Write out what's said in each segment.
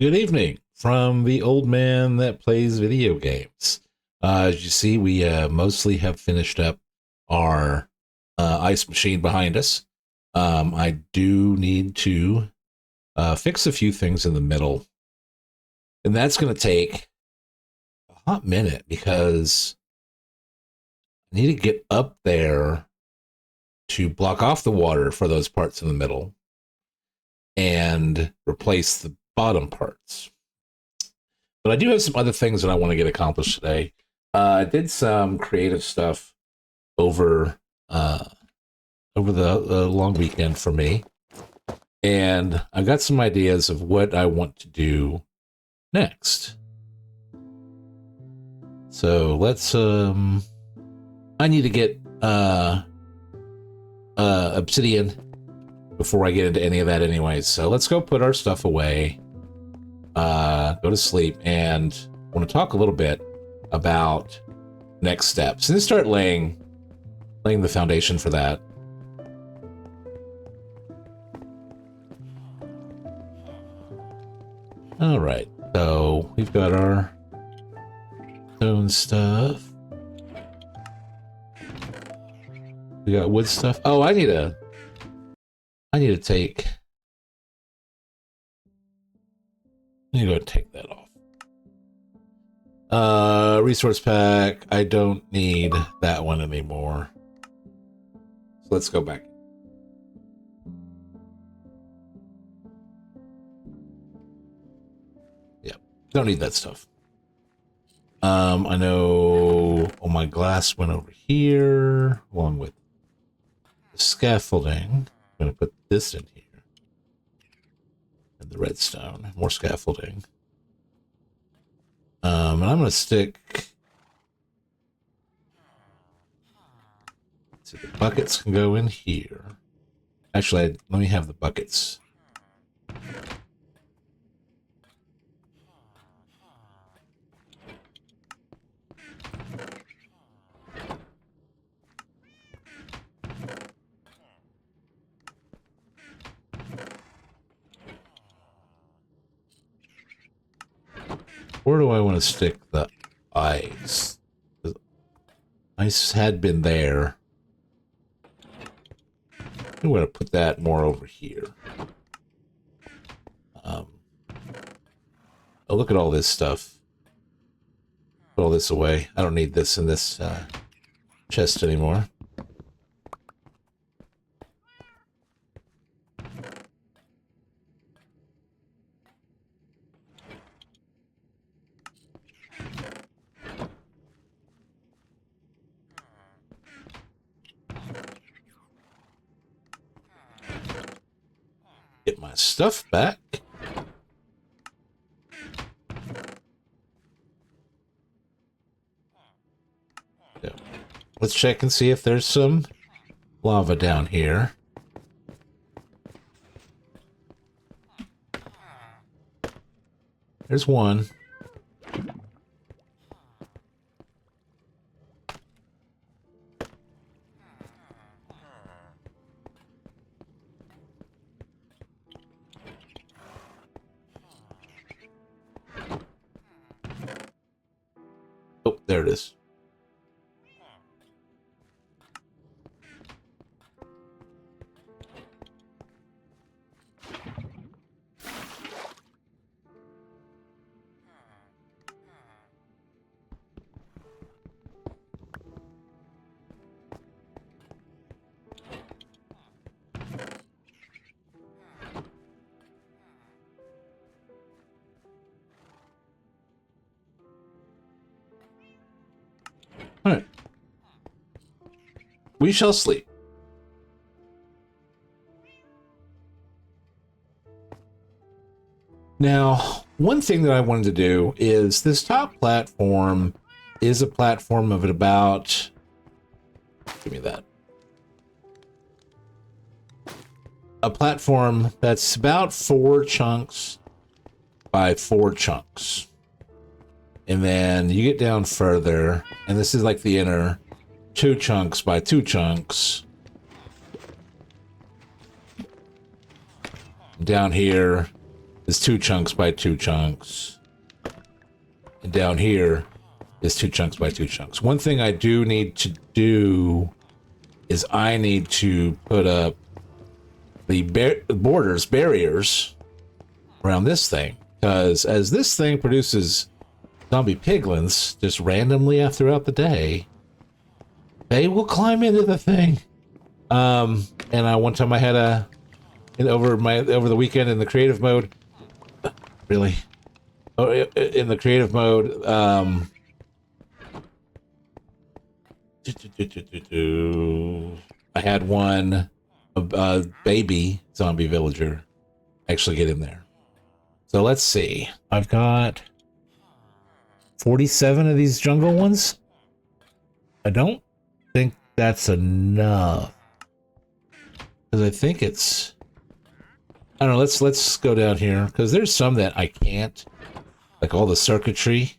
Good evening from the old man that plays video games. As you see, we mostly have finished up our ice machine behind us. I do need to fix a few things in the middle, and that's going to take a hot minute because I need to get up there to block off the water for those parts in the middle and replace the bottom parts. But I do have some other things that I want to get accomplished today. I did some creative stuff over uh, over the long weekend for me, and I've got some ideas of what I want to do next. So let's. I need to get obsidian before I get into any of that, anyways. So let's go put our stuff away, go to sleep, and I want to talk a little bit about next steps and then start laying the foundation for that. All right, so we've got our stone stuff. We got wood stuff. Oh, I need to take. I need to go take that off. Resource pack. I don't need that one anymore. So let's go back. Yep, don't need that stuff. I know all my glass went over here along with the scaffolding. I'm gonna put this in here. And the redstone, more scaffolding. And I'm gonna stick. So the buckets can go in here. Actually, let me have the buckets. Where do I want to stick the ice? The ice had been there. I'm going to put that more over here. Oh, look at all this stuff. Put all this away. I don't need this in this chest anymore. Get my stuff back. So, let's check and see if there's some lava down here. There's one. Oh, there it is. All right. We shall sleep. Now, one thing that I wanted to do is this top platform is a platform of about, give me that. A platform that's about 4 chunks by 4 chunks. And then you get down further, and this is like the inner 2 chunks by 2 chunks. Down here, is 2 chunks by 2 chunks. And down here is 2 chunks by 2 chunks. One thing I do need to do is I need to put up the barriers around this thing. Because as this thing produces zombie piglins just randomly throughout the day, they will climb into the thing. And one time I had over the weekend in the creative mode, really, in the creative mode, I had one baby zombie villager actually get in there. So let's see. I've got 47 of these jungle ones. I don't think that's enough. Because I think it's... I don't know, let's go down here. Because there's some that I can't. Like all the circuitry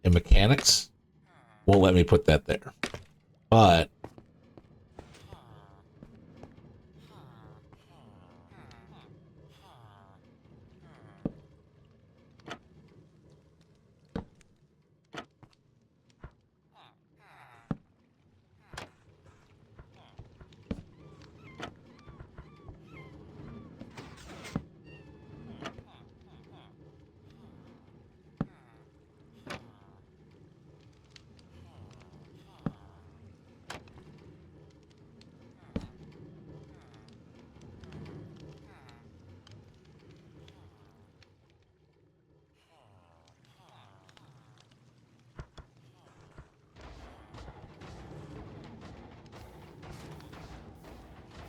and mechanics won't let me put that there. But...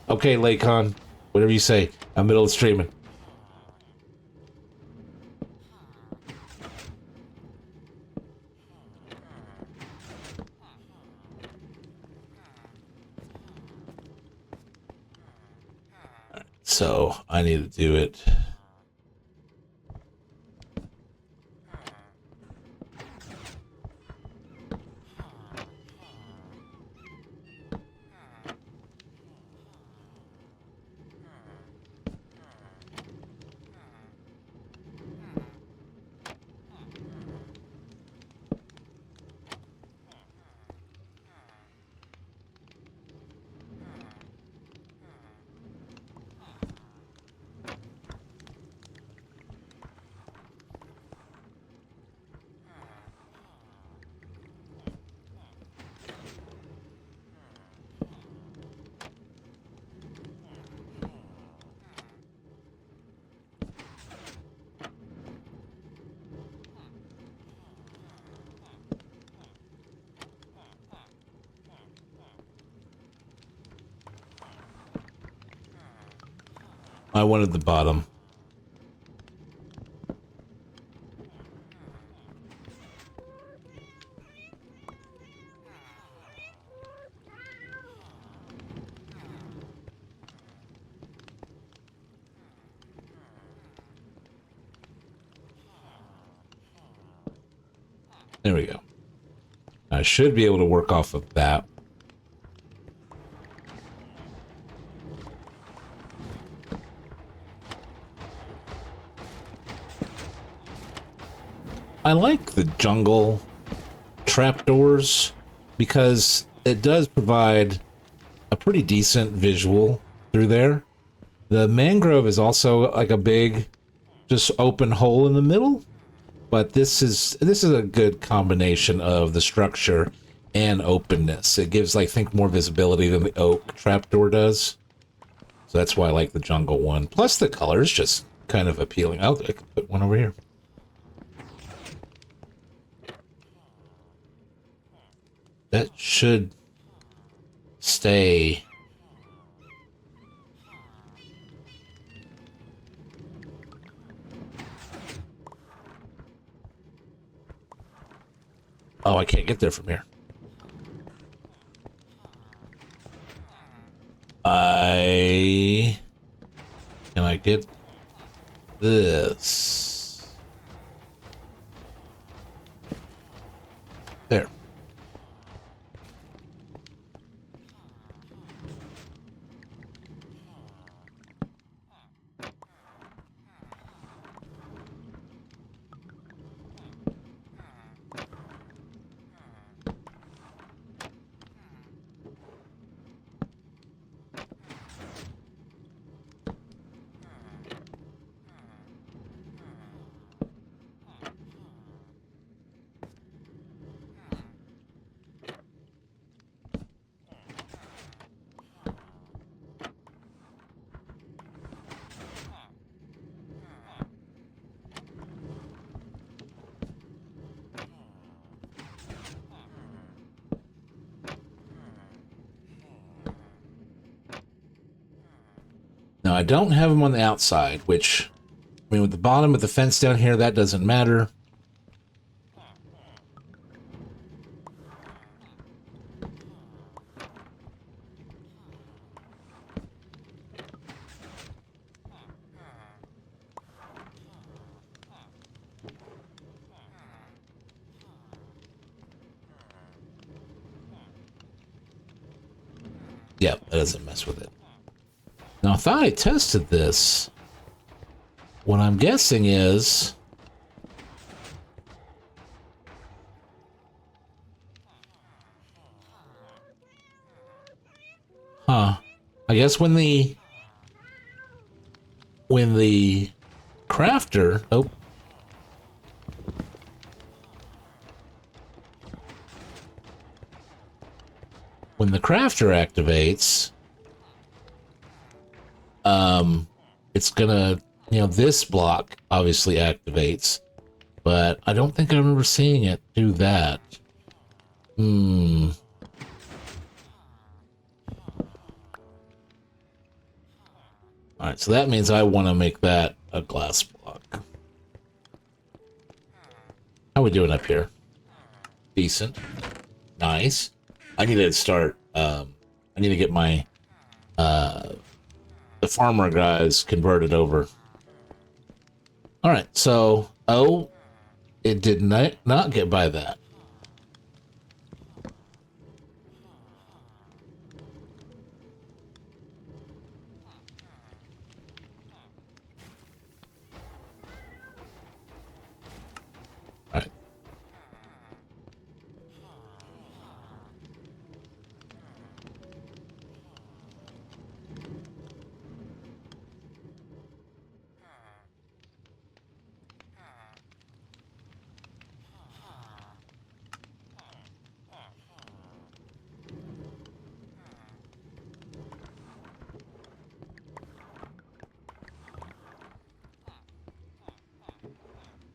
Okay, Lakon, whatever you say. I'm middle of streaming. So I need to do it. I wanted the bottom. There we go. I should be able to work off of that. I like the jungle trapdoors because it does provide a pretty decent visual through there. The mangrove is also like a big, just open hole in the middle, but this is a good combination of the structure and openness. It gives, I think, more visibility than the oak trapdoor does. So that's why I like the jungle one. Plus the color is just kind of appealing. I could put one over here. That should stay. Oh, I can't get there from here. Can I get this? There. I don't have them on the outside, which, I mean, with the bottom of the fence down here, that doesn't matter. Yep, that doesn't mess with it. Now, I thought I tested this. What I'm guessing is... Huh. I guess when the crafter... Oh. When the crafter activates... it's gonna, you know, this block obviously activates, but I don't think I remember seeing it do that. Alright, so that means I want to make that a glass block. How are we doing up here? Decent. Nice. I need to start, I need to get my, the farmer guys converted over. All right, so it did not get by that. All right.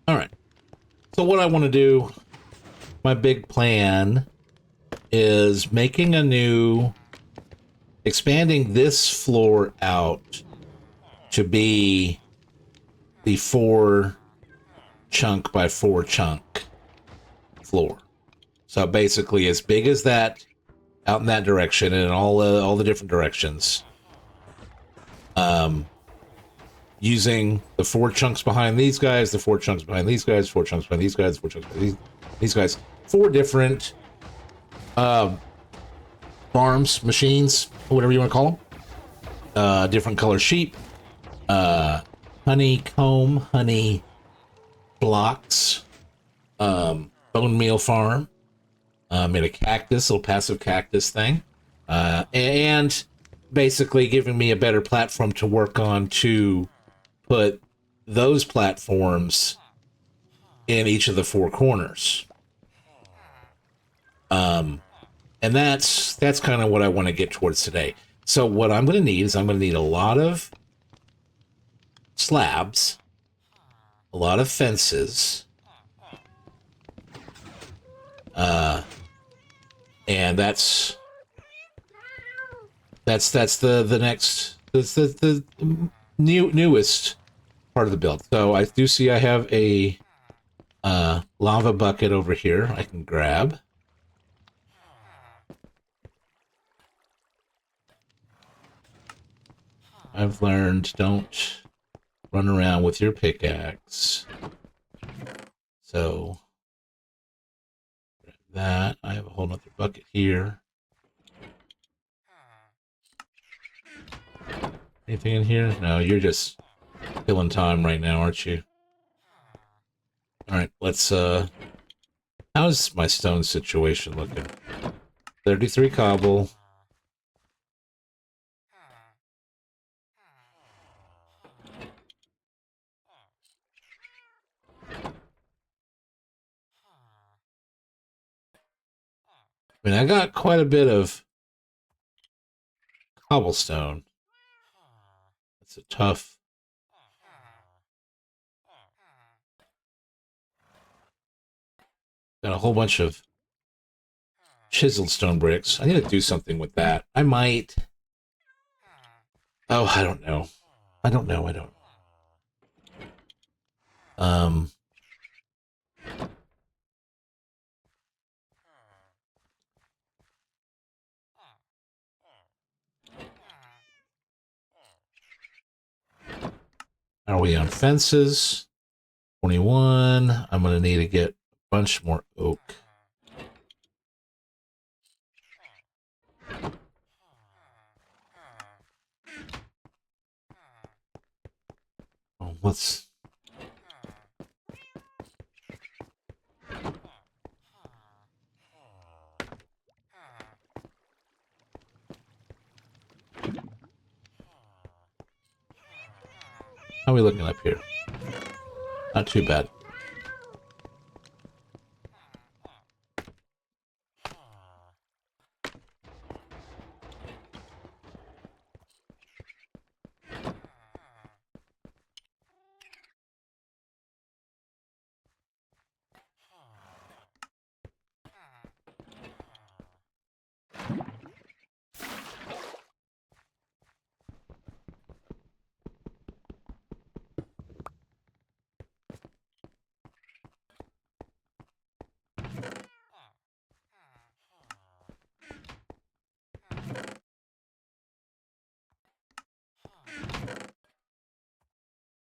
All right. So what I want to do, my big plan is making a new, expanding this floor out to be the 4 chunk by 4 chunk floor. So basically as big as that out in that direction and in all the different directions. Using the 4 chunks behind these guys, the 4 chunks behind these guys, 4 chunks behind these guys, 4 chunks behind these guys. 4 different farms, machines, whatever you want to call them. Different color sheep, honeycomb, honey blocks, bone meal farm. Made a cactus, little passive cactus thing, and basically giving me a better platform to work on to put those platforms in each of the 4 corners. And that's kind of what I want to get towards today. So what I'm going to need is I'm going to need a lot of slabs, a lot of fences, and that's the next the newest part of the build. So I do see I have a lava bucket over here I can grab. I've learned don't run around with your pickaxe. So that I have a whole nother bucket here. Anything in here? No, you're just killing time right now, aren't you? Alright, let's how's my stone situation looking? 33 cobble. I mean, I got quite a bit of cobblestone. It's a tough. Got a whole bunch of chiseled stone bricks. I need to do something with that. I might. Oh, I don't know. I don't know. I don't. Um. Are we on fences? 21. I'm going to need to get a bunch more oak. Oh, let's... How are we looking up here? Not too bad.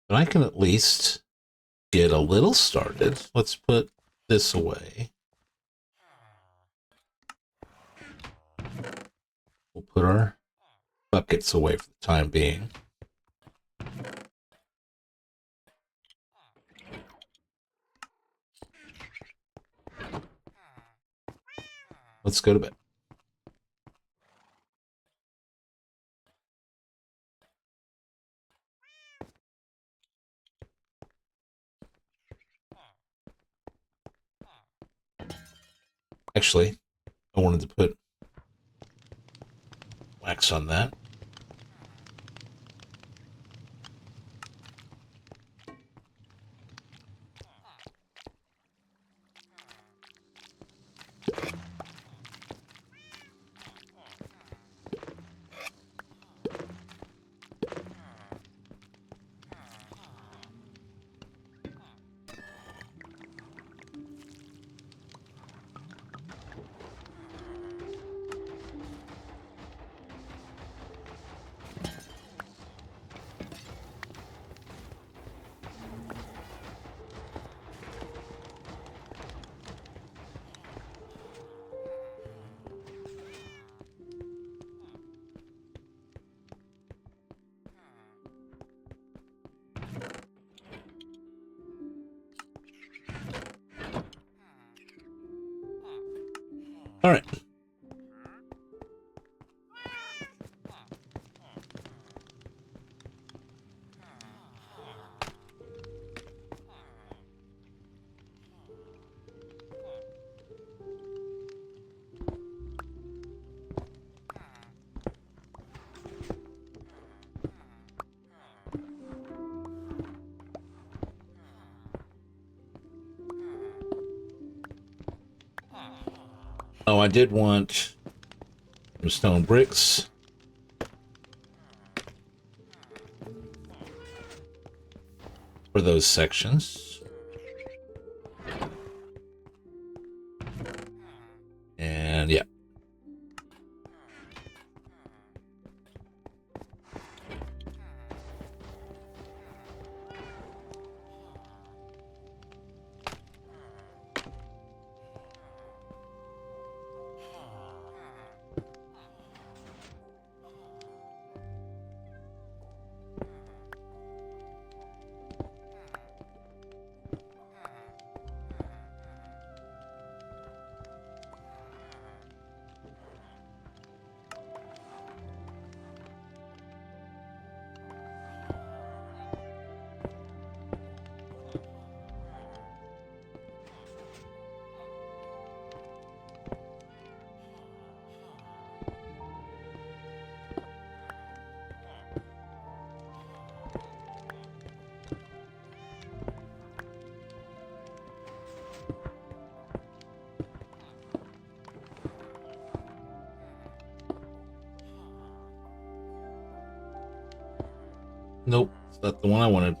But I can at least get a little started. Let's put this away. We'll put our buckets away for the time being. Let's go to bed. Actually, I wanted to put wax on that. All right. Oh, I did want some stone bricks. For those sections. And yeah. Nope, it's not the one I wanted.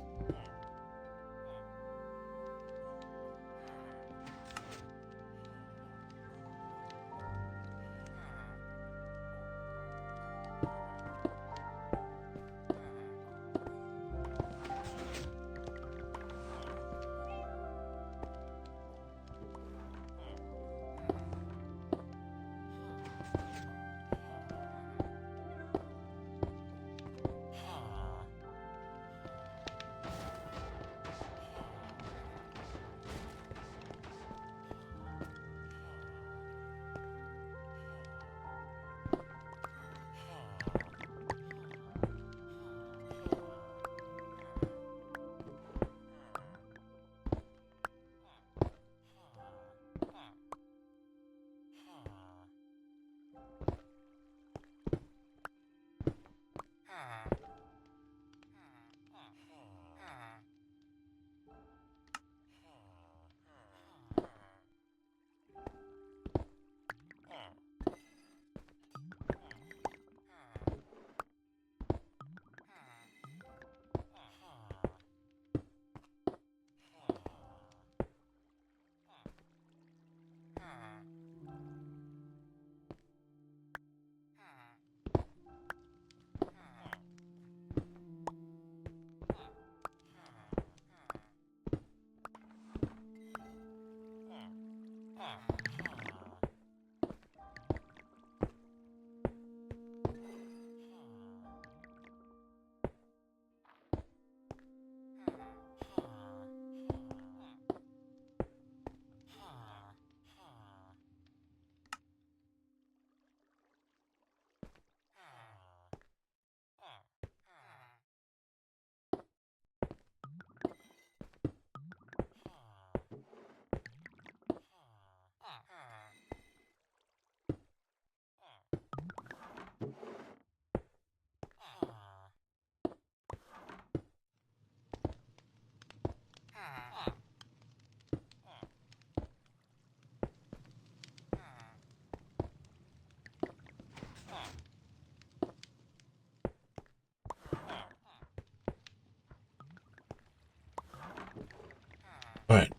All right.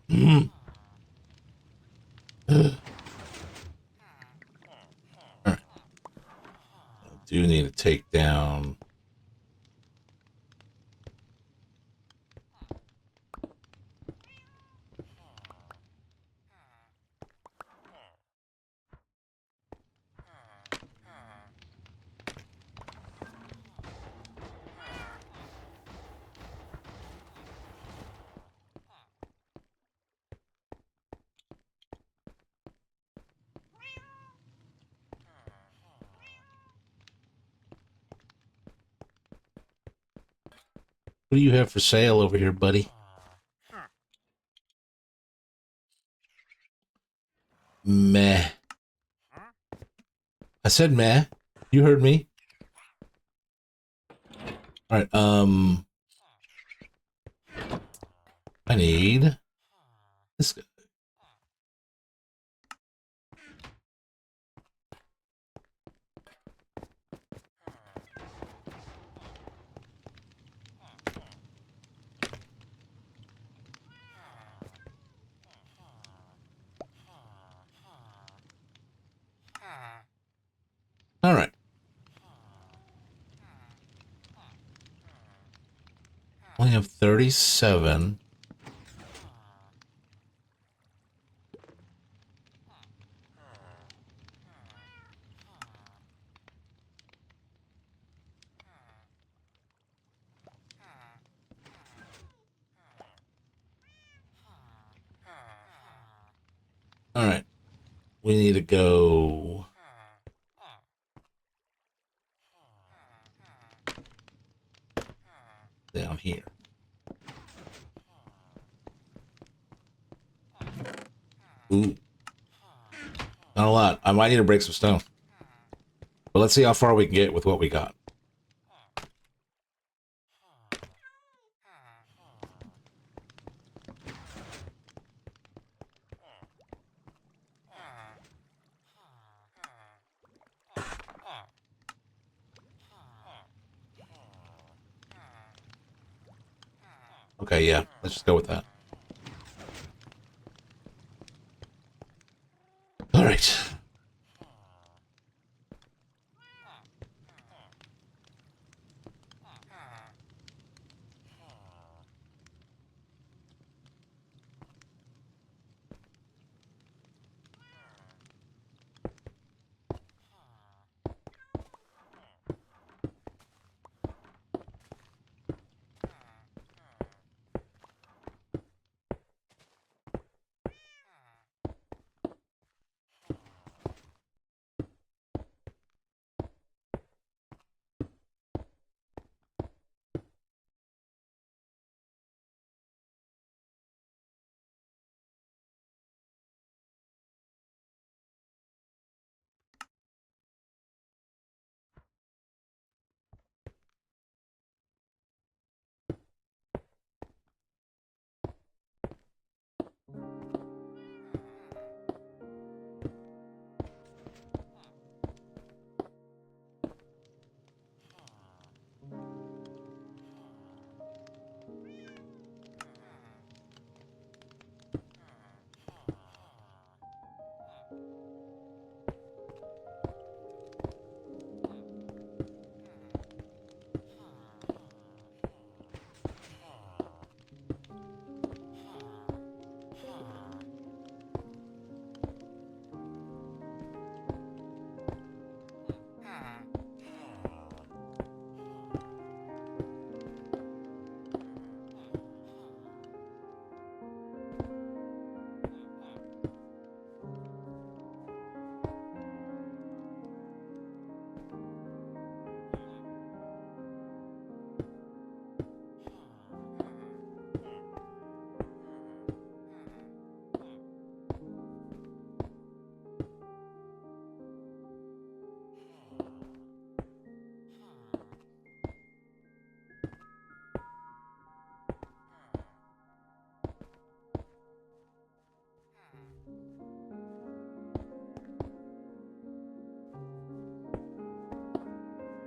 All right. I do need to take down. What do you have for sale over here, buddy? Meh. I said meh. You heard me. All right. I need this guy. All right. Only have 37. All right. We need to go down here. Ooh. Not a lot. I might need to break some stone. But let's see how far we can get with what we got. Okay, yeah, let's just go with that. All right.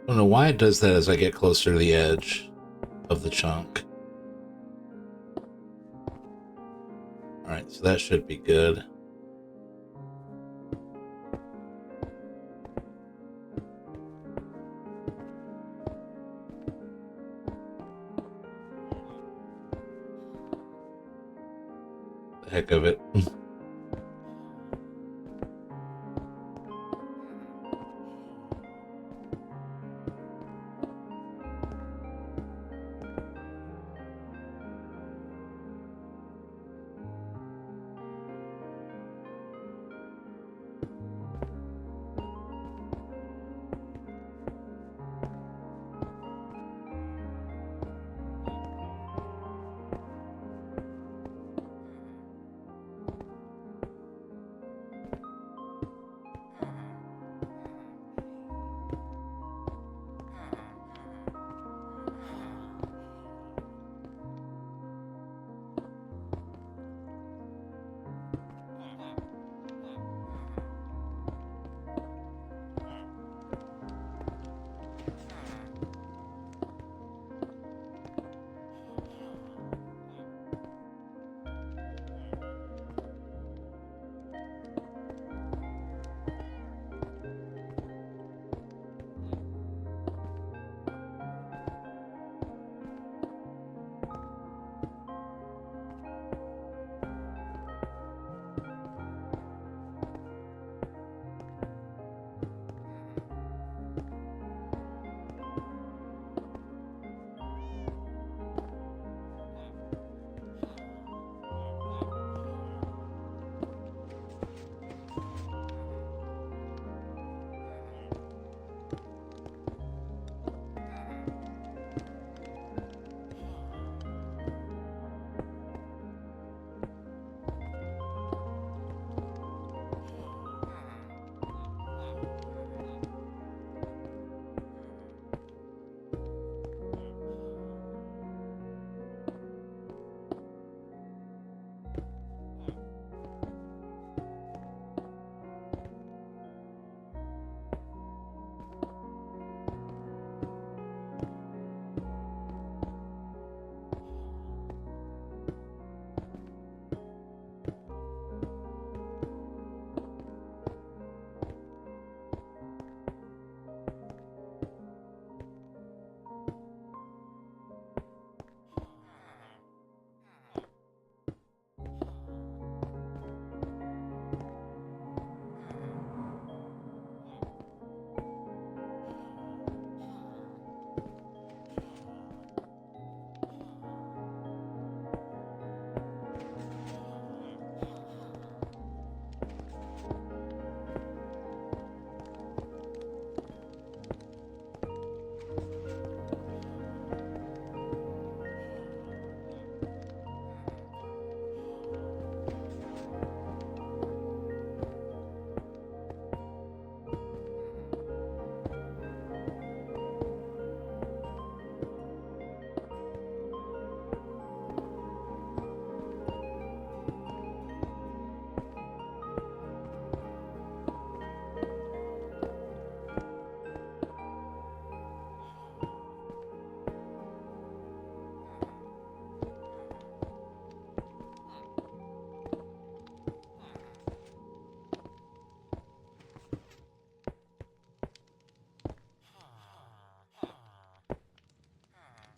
I don't know why it does that as I get closer to the edge of the chunk. All right, so that should be good. The heck of it.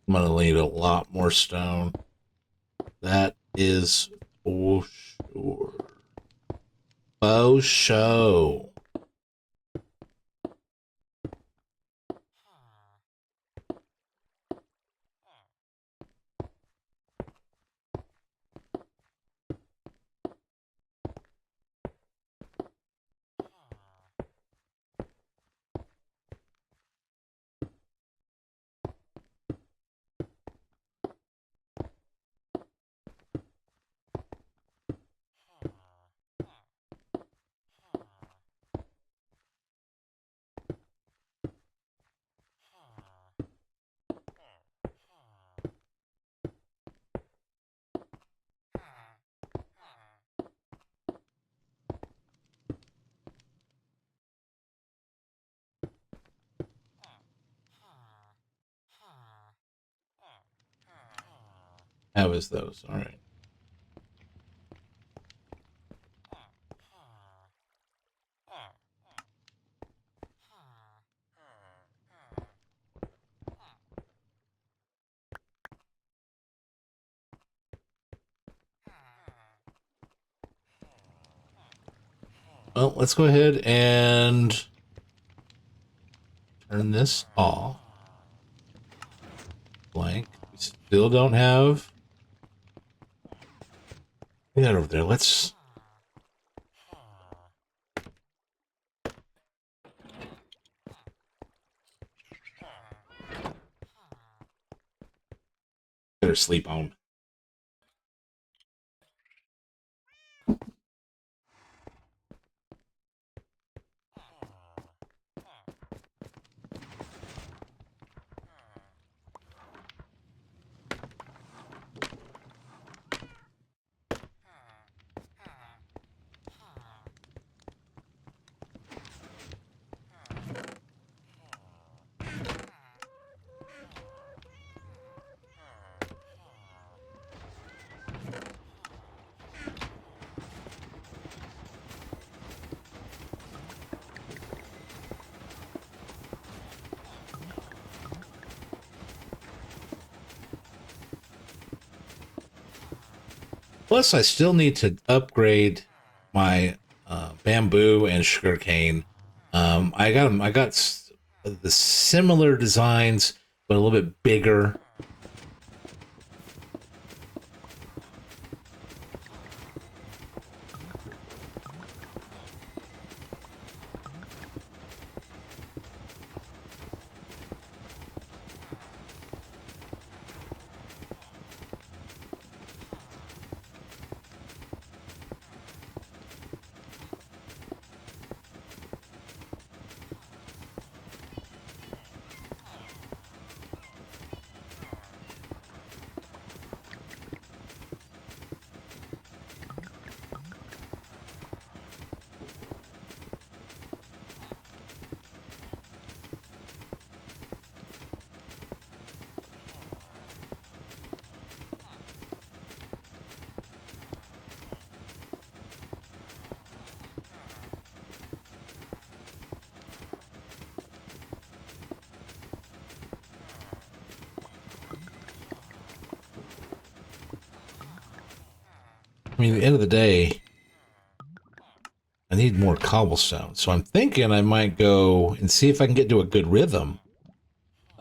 I'm gonna need a lot more stone. That is for sure. Oh, show. How is those? All right. Well, let's go ahead and turn this off. Blank. We still don't have. Get that over there. Let's. Better sleep on. Plus, I still need to upgrade my bamboo and sugarcane. I got them. I got the similar designs, but a little bit bigger. I mean, at the end of the day, I need more cobblestone. So I'm thinking I might go and see if I can get to a good rhythm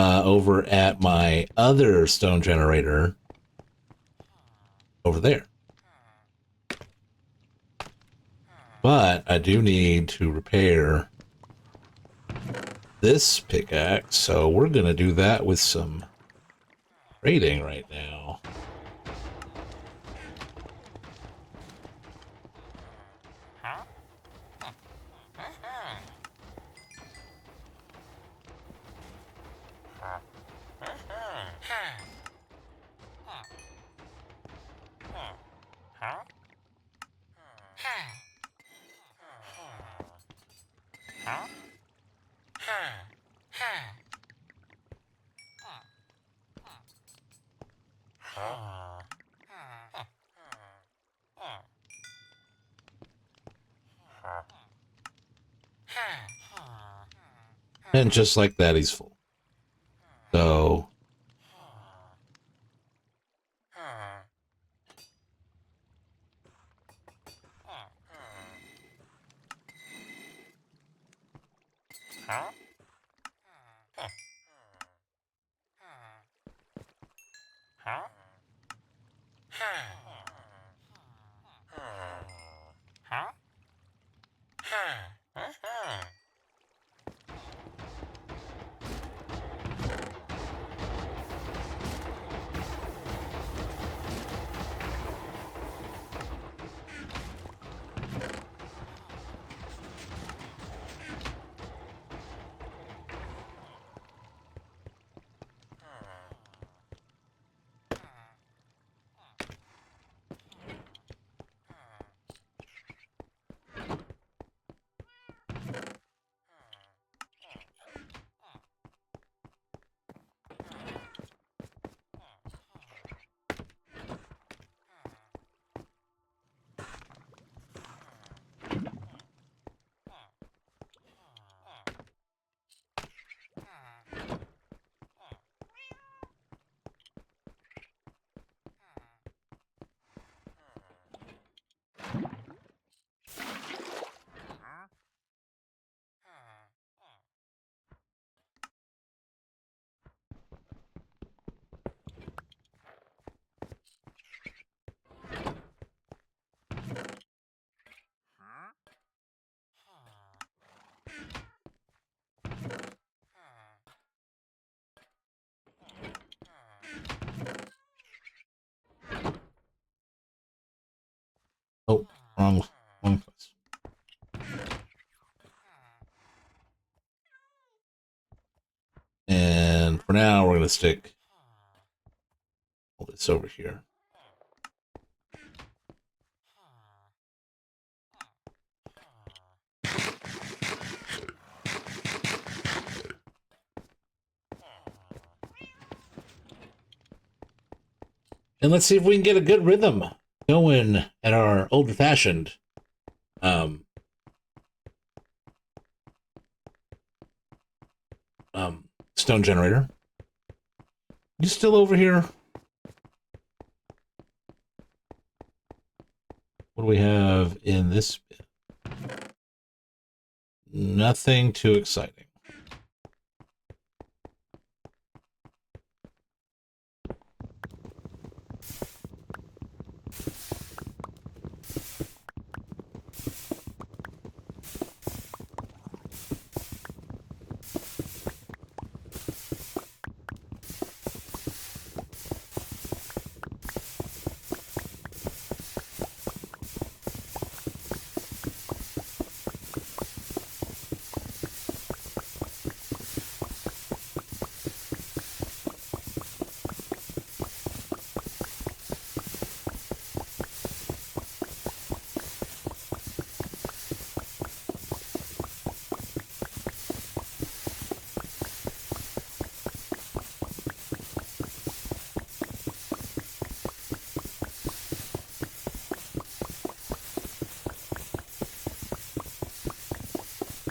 over at my other stone generator over there. But I do need to repair this pickaxe, so we're going to do that with some trading right now. And just like that, he's full. So Oh, wrong place. And for now, we're going to stick all this over here. And let's see if we can get a good rhythm going at our old-fashioned um, stone generator. You still over here? What do we have in this bit? Nothing too exciting.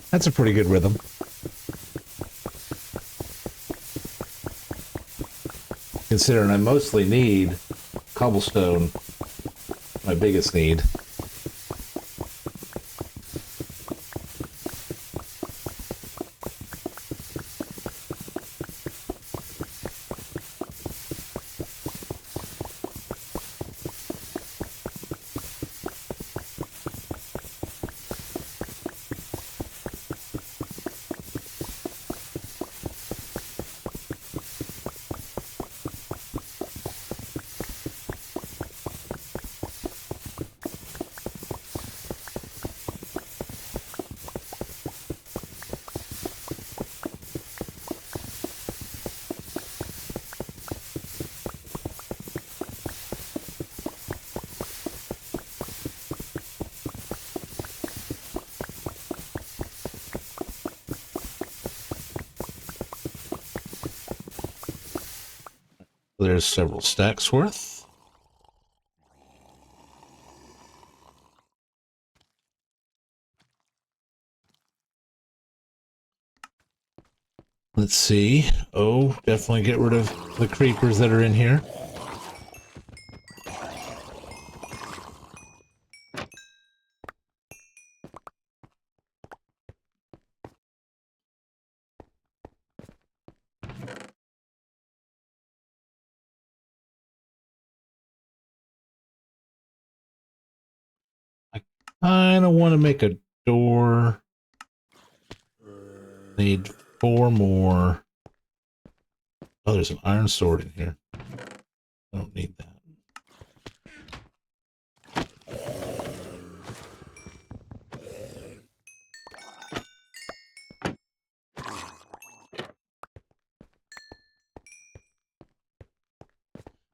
That's a pretty good rhythm. Considering I mostly need cobblestone, my biggest need. There's several stacks worth. Let's see. Oh, definitely get rid of the creepers that are in here. I don't want to make a door. Need 4 more. Oh, there's an iron sword in here. I don't need that.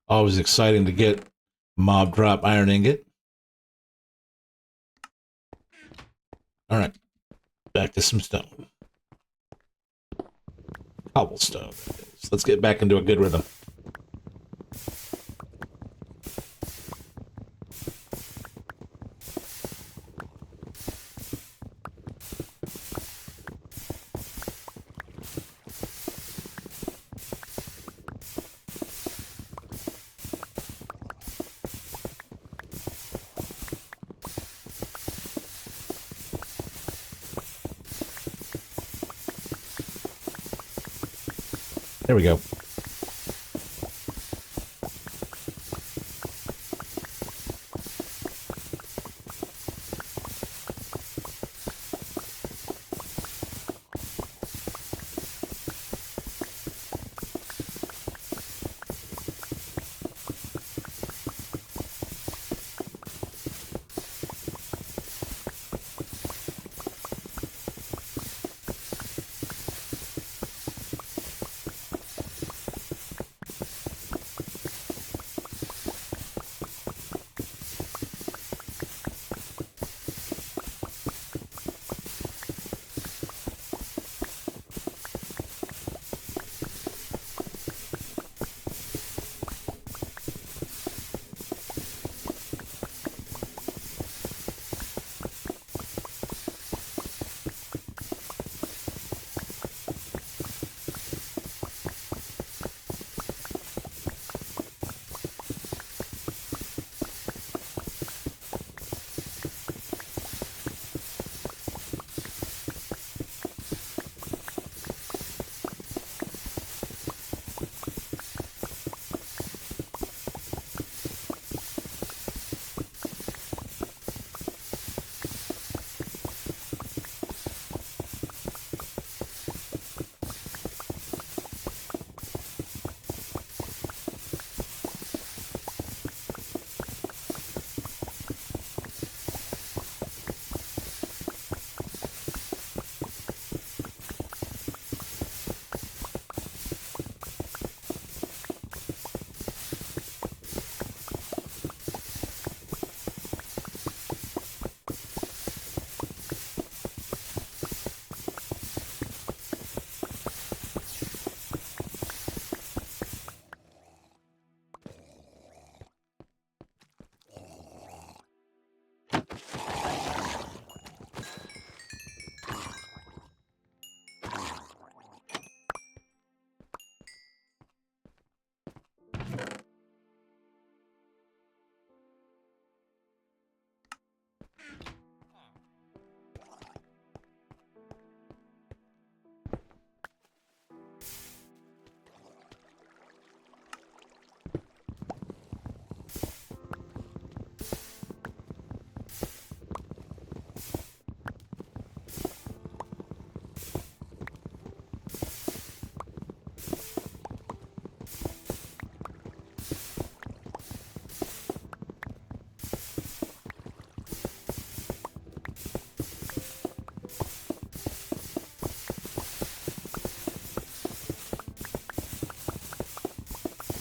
Always exciting to get mob drop iron ingot. All right, back to some stone. Cobblestone. So let's get back into a good rhythm. There we go.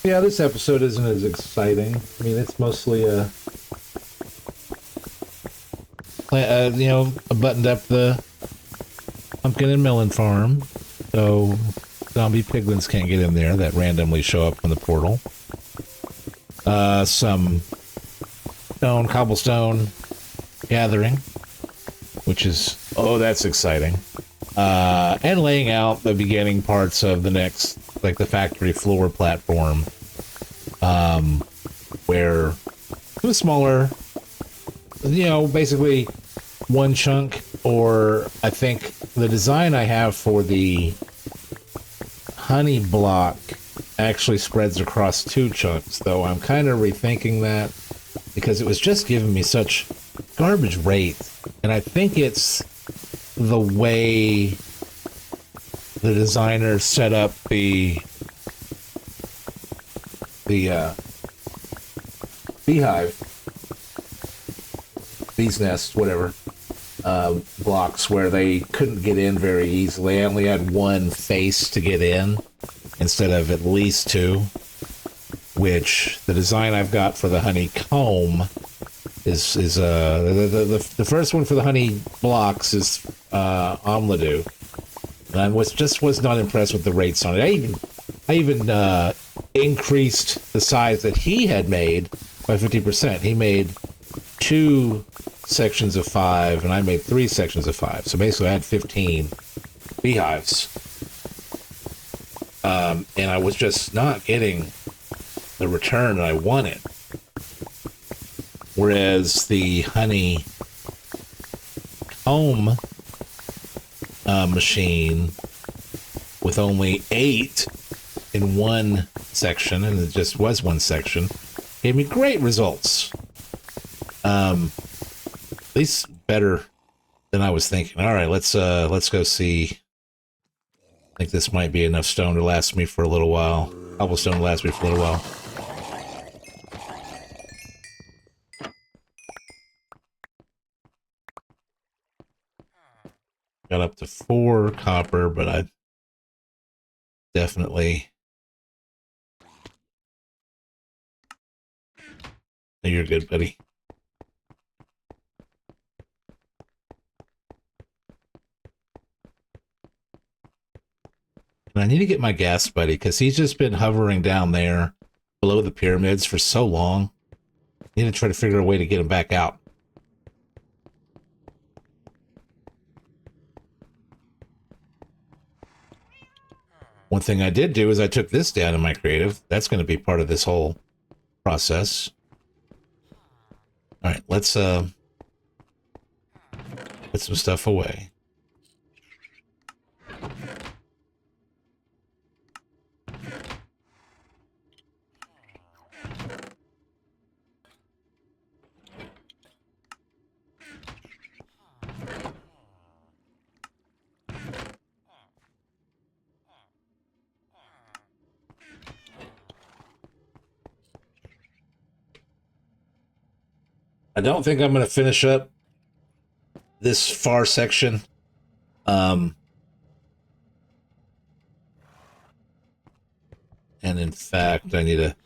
Yeah, this episode isn't as exciting. I mean, it's mostly buttoned up the pumpkin and melon farm, so zombie piglins can't get in there that randomly show up from the portal. Some cobblestone gathering, which is, oh, that's exciting. And laying out the beginning parts of the next, like the factory floor platform, where it was smaller, basically one chunk, or I think the design I have for the honey block actually spreads across 2 chunks, though I'm kind of rethinking that because it was just giving me such garbage rate, and I think it's the way the designer set up the beehive, bee's nest, whatever, blocks where they couldn't get in very easily. They only had one face to get in instead of at least two, which the design I've got for the honeycomb is the first one for the honey blocks is Omladu. And I was not impressed with the rates on it. I even increased the size that he had made by 50%. He made 2 sections of 5, and I made 3 sections of 5. So basically, I had 15 beehives, and I was just not getting the return that I wanted. Whereas the honey comb machine with only 8 in one section, and it just was one section, gave me great results. At least better than I was thinking. All right, let's go see. I think this might be enough stone to last me for a little while. Cobblestone to last me for a little while. Got up to 4 copper, but I definitely... You're good, buddy. And I need to get my gas buddy, because he's just been hovering down there below the pyramids for so long. I need to try to figure a way to get him back out. One thing I did do is I took this down in my creative. That's going to be part of this whole process. All right, let's put some stuff away. I don't think I'm going to finish up this far section. And in fact, I need to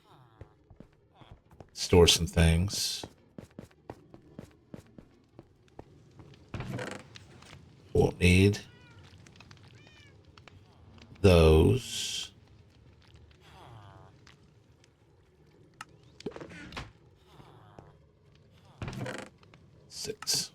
store some things. Won't need those. 6.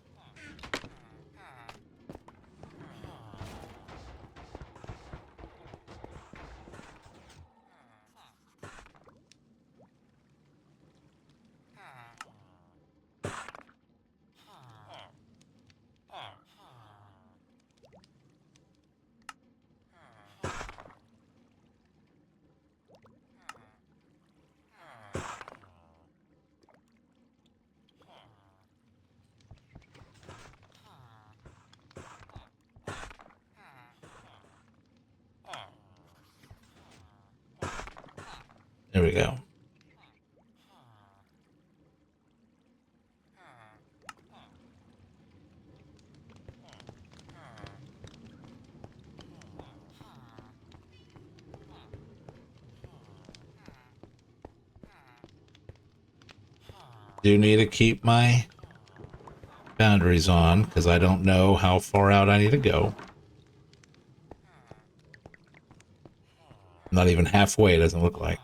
There we go. Do need to keep my boundaries on, because I don't know how far out I need to go. Not even halfway, it doesn't look like.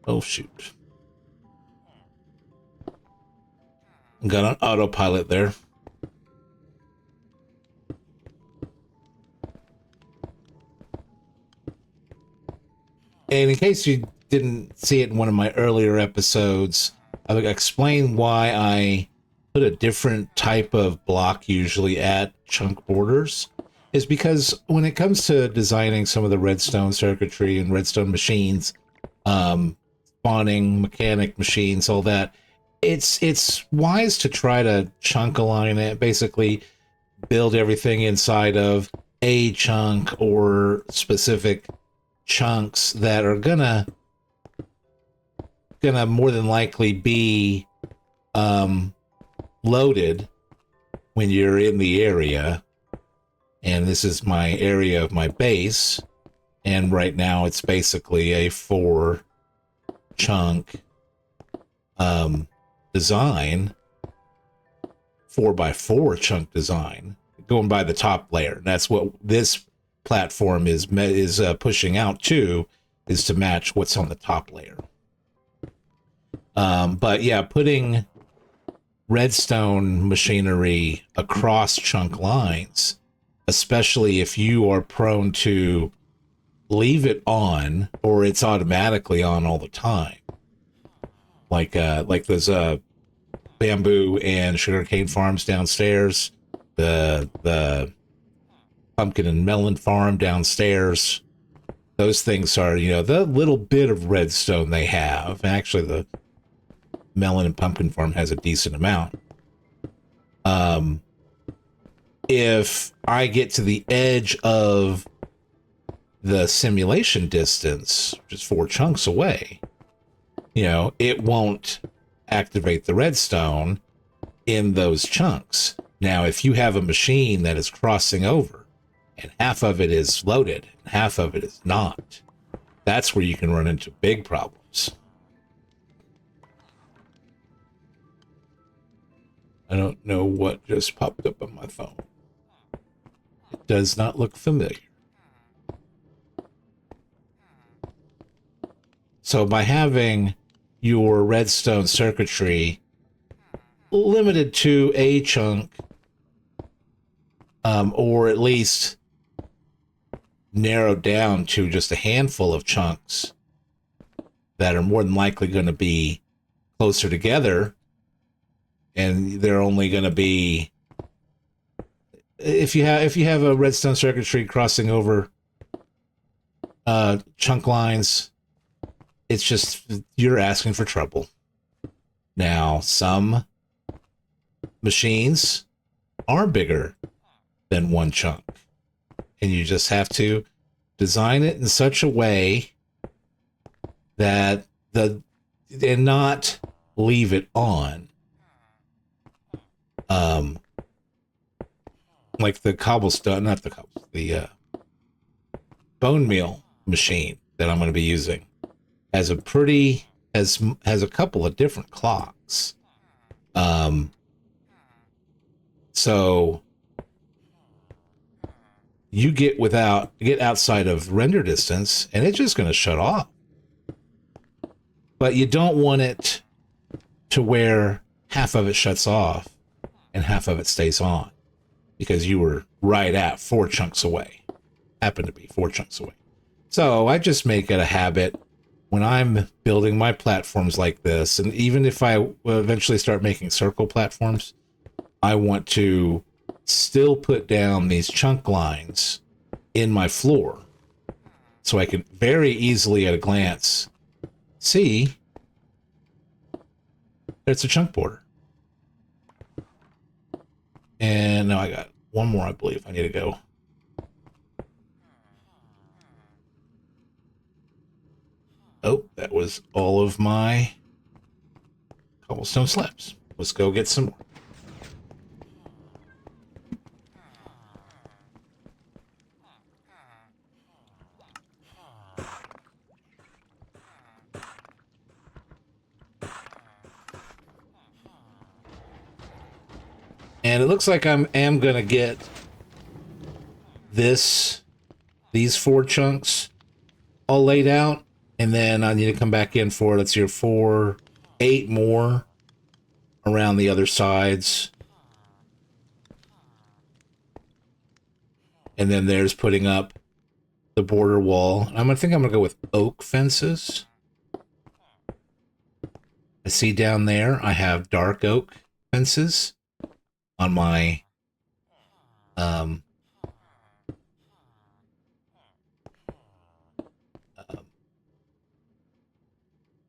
Oh, shoot. Got an autopilot there. And in case you didn't see it in one of my earlier episodes, I would explain why I put a different type of block usually at chunk borders. Is because when it comes to designing some of the redstone circuitry and redstone machines, spawning mechanic machines, all that, it's wise to try to chunk align it, basically build everything inside of a chunk or specific chunks that are gonna more than likely be loaded when you're in the area. And this is my area of my base, and right now it's basically a 4 chunk design, 4x4 chunk design, going by the top layer. That's what this platform is pushing out to, is to match what's on the top layer. But yeah, putting redstone machinery across chunk lines, especially if you are prone to leave it on or it's automatically on all the time, like those bamboo and sugarcane farms downstairs, the pumpkin and melon farm downstairs. Those things are, the little bit of redstone they have. Actually, the melon and pumpkin farm has a decent amount. If I get to the edge of the simulation distance, which is 4 chunks away, it won't activate the redstone in those chunks. Now, if you have a machine that is crossing over and half of it is loaded and half of it is not, that's where you can run into big problems. I don't know what just popped up on my phone. It does not look familiar. So by having your redstone circuitry limited to a chunk, or at least narrowed down to just a handful of chunks that are more than likely going to be closer together, and they're only going to be, if you have a redstone circuitry crossing over chunk lines, it's just, you're asking for trouble. Now, some machines are bigger than 1 chunk, and you just have to design it in such a way that and not leave it on. Like the cobblestone, not the cobblestone, the bone meal machine that I'm going to be using has a couple of different clocks. So you get outside of render distance and it's just going to shut off. But you don't want it to where half of it shuts off and half of it stays on, because you were right at 4 chunks away. Happened to be 4 chunks away. So I just make it a habit when I'm building my platforms like this, and even if I eventually start making circle platforms, I want to still put down these chunk lines in my floor so I can very easily at a glance see it's a chunk border. And now I got one more, I believe. I need to go. Oh, that was all of my cobblestone slabs. Let's go get some more. And it looks like I am going to get these 4 chunks all laid out. And then I need to come back in for, let's see, 4, 8 more around the other sides. And then there's putting up the border wall. I think I'm going to go with oak fences. I see down there I have dark oak fences on my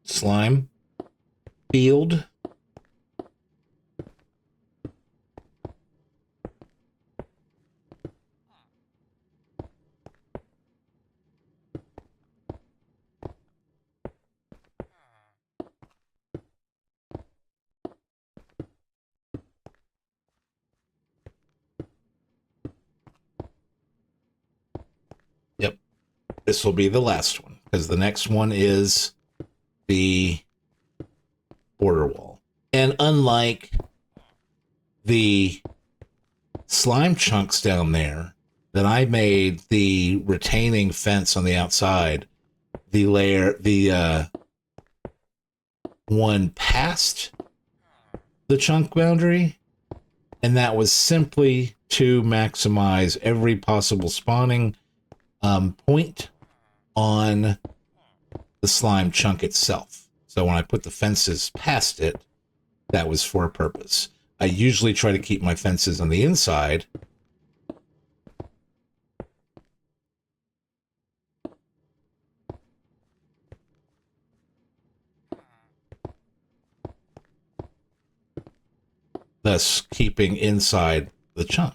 slime field. Yep. This will be the last one because the next one is the border wall. And unlike the slime chunks down there, that I made the retaining fence on the outside, the one past the chunk boundary, and that was simply to maximize every possible spawning point on the slime chunk itself. So when I put the fences past it, that was for a purpose. I usually try to keep my fences on the inside. Thus keeping inside the chunk.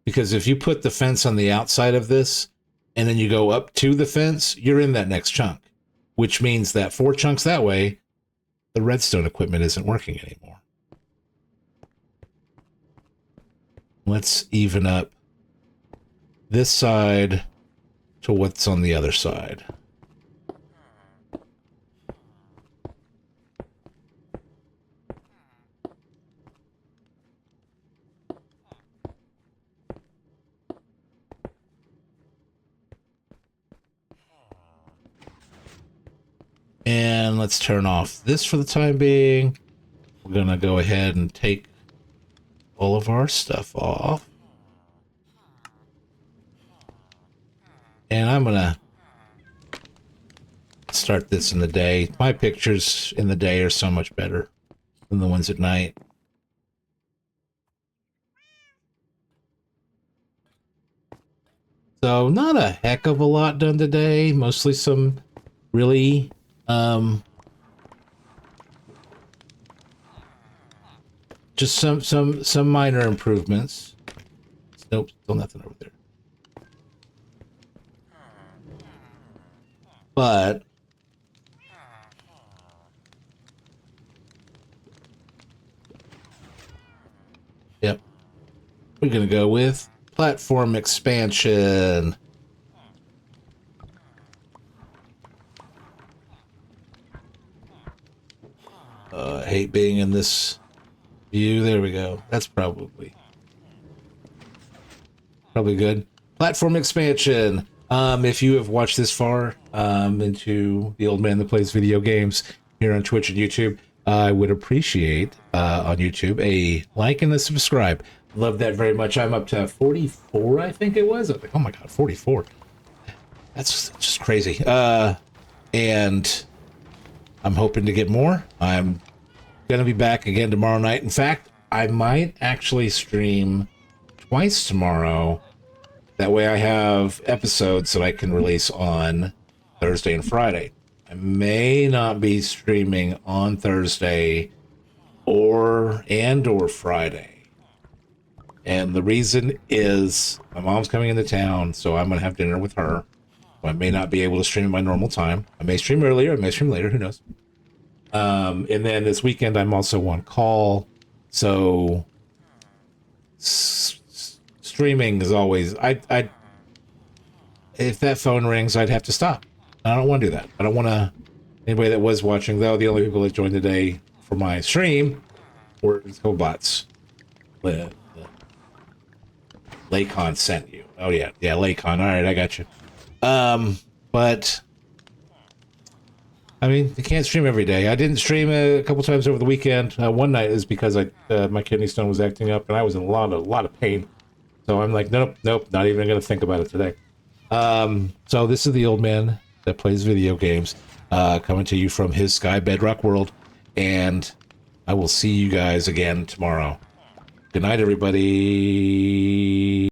Because if you put the fence on the outside of this, and then you go up to the fence, you're in that next chunk. Which means that 4 chunks that way, the redstone equipment isn't working anymore. Let's even up this side to what's on the other side. And let's turn off this for the time being. We're going to go ahead and take all of our stuff off. And I'm going to start this in the day. My pictures in the day are so much better than the ones at night. So not a heck of a lot done today. Mostly some really just some minor improvements. Nope, still nothing over there. But yep, we're gonna go with platform expansion. I hate being in this view. There we go. That's probably good. Platform expansion. If you have watched this far into the old man that plays video games here on Twitch and YouTube, I would appreciate on YouTube a like and a subscribe. Love that very much. I'm up to 44, I think it was. I'm like, oh my god, 44. That's just crazy. And I'm hoping to get more. I'm gonna be back again tomorrow night. In fact, I might actually stream twice tomorrow. That way I have episodes that I can release on Thursday and Friday. I may not be streaming on Thursday or Friday. And the reason is my mom's coming into town, so I'm going to have dinner with her. So I may not be able to stream at my normal time. I may stream earlier, I may stream later, who knows. And then this weekend I'm also on call, so streaming is always, if that phone rings, I'd have to stop. I don't want to do that. I don't want to, anybody that was watching, though, the only people that joined today for my stream were bots. Laycon sent you. Oh yeah, yeah, Laycon. All right, I got you. But I mean, you can't stream every day. I didn't stream a couple times over the weekend. One night is because my kidney stone was acting up, and I was in a lot of pain. So I'm like, nope, not even going to think about it today. So this is the old man that plays video games, coming to you from his Skybedrock world, and I will see you guys again tomorrow. Good night, everybody.